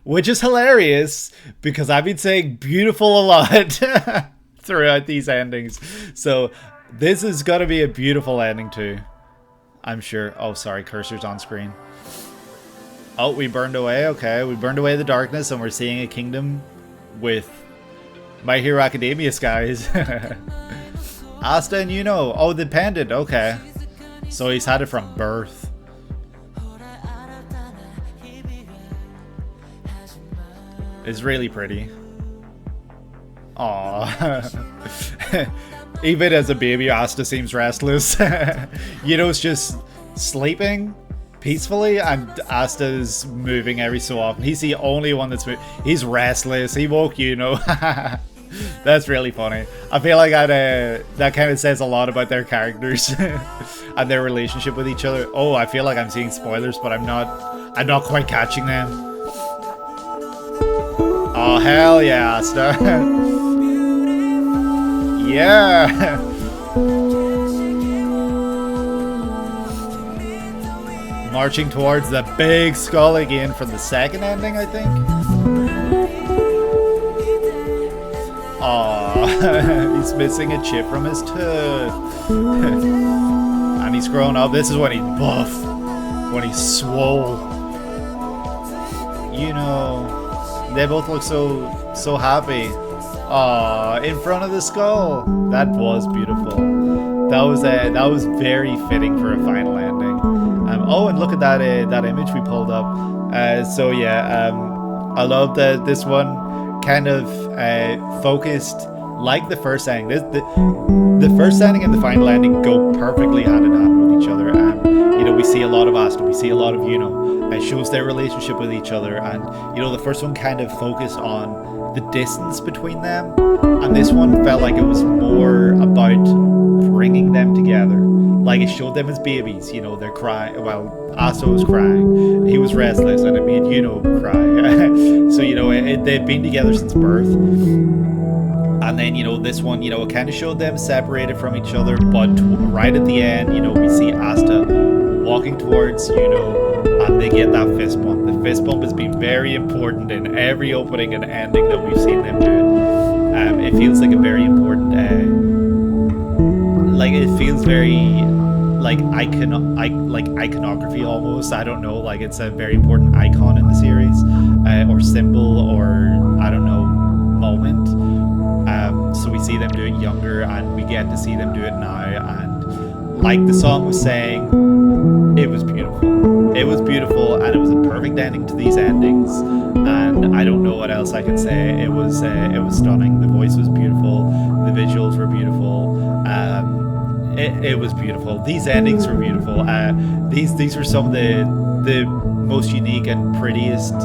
Which is hilarious, because I've been saying beautiful a lot throughout these endings. So this is going to be a beautiful ending too, I'm sure. Oh, sorry, cursor's on screen. Oh, we burned away. Okay, we burned away the darkness, and we're seeing a kingdom with My Hero Academia skies. Asta and Yuno. Oh, the pendant. Okay. So he's had it from birth. It's really pretty. Aww. Even as a baby, Asta seems restless. Yuno's just sleeping peacefully, and Asta's moving every so often. He's the only one that's moving. He's restless. He woke Yuno. That's really funny. I feel like that kind of says a lot about their characters and their relationship with each other. Oh, I feel like I'm seeing spoilers, but I'm not quite catching them. Oh, hell yeah, Asta. Yeah. Marching towards the big skull again for the second ending, I think. Aww, he's missing a chip from his tooth. And he's grown up. This is when he's buff. When he's swole. You know, they both look so happy. Aww, in front of the skull. That was beautiful. That was very fitting for a final ending. Oh, and look at that image we pulled up. So yeah, I love that this one kind of focused like the first ending. The first ending and the final ending go perfectly hand in hand with each other. You know, we see a lot of Asta, we see a lot of Yuno. It shows their relationship with each other, and you know, the first one kind of focused on the distance between them, and this one felt like it was more about bringing them together. Like, it showed them as babies, you know, they're crying. Well, Asta was crying, he was restless, and it made Yuno cry. So, you know, they've been together since birth. And then, you know, this one, you know, it kind of showed them separated from each other, but right at the end, you know, we see Asta walking towards Yuno, and they get that fist bump. The fist bump has been very important in every opening and ending that we've seen them do. It feels like a very important, like, it feels very like iconography almost. I don't know, like, it's a very important icon in the series, or symbol, or I don't know, moment. So we see them do it younger, and we get to see them do it now, and like the song was saying, it was beautiful. It was beautiful, and it was a perfect ending to these endings, and I don't know what else I can say. It was stunning. The voice was beautiful, the visuals were beautiful. It was beautiful. These endings were beautiful. These were some of the most unique and prettiest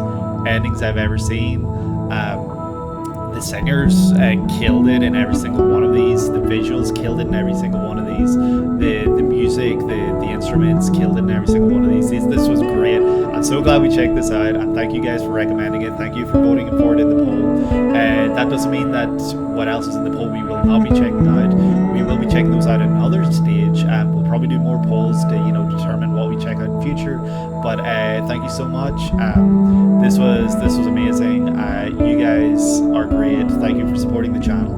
endings I've ever seen. The singers killed it in every single one of these. The visuals killed it in every single one of these. The music, the instruments killed it in every single one of these. This was great. I'm so glad we checked this out, and thank you guys for recommending it. Thank you for voting for it in the poll. That doesn't mean that what else is in the poll we will not be checking out. We will be checking those out at another stage. We'll probably do more polls to, you know, determine what we check out in future. But thank you so much. This was amazing. You guys are great. Thank you for supporting the channel.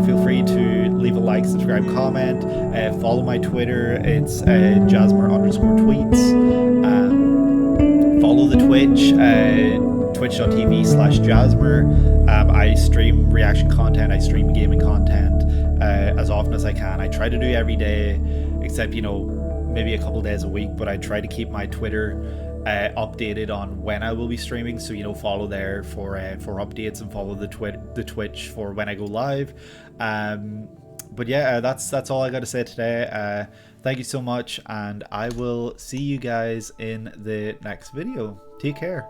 Feel free to leave a like, subscribe, comment. Follow my Twitter. It's Jasmer_tweets. Follow the Twitch. Twitch.tv/Jasmer. I stream reaction content. I stream gaming content as often as I can. I try to do every day, except, you know, maybe a couple days a week, but I try to keep my Twitter updated on when I will be streaming, so, you know, follow there for updates, and follow the Twitch for when I go live. But yeah, that's all I got to say today. Thank you so much, and I will see you guys in the next video. Take care.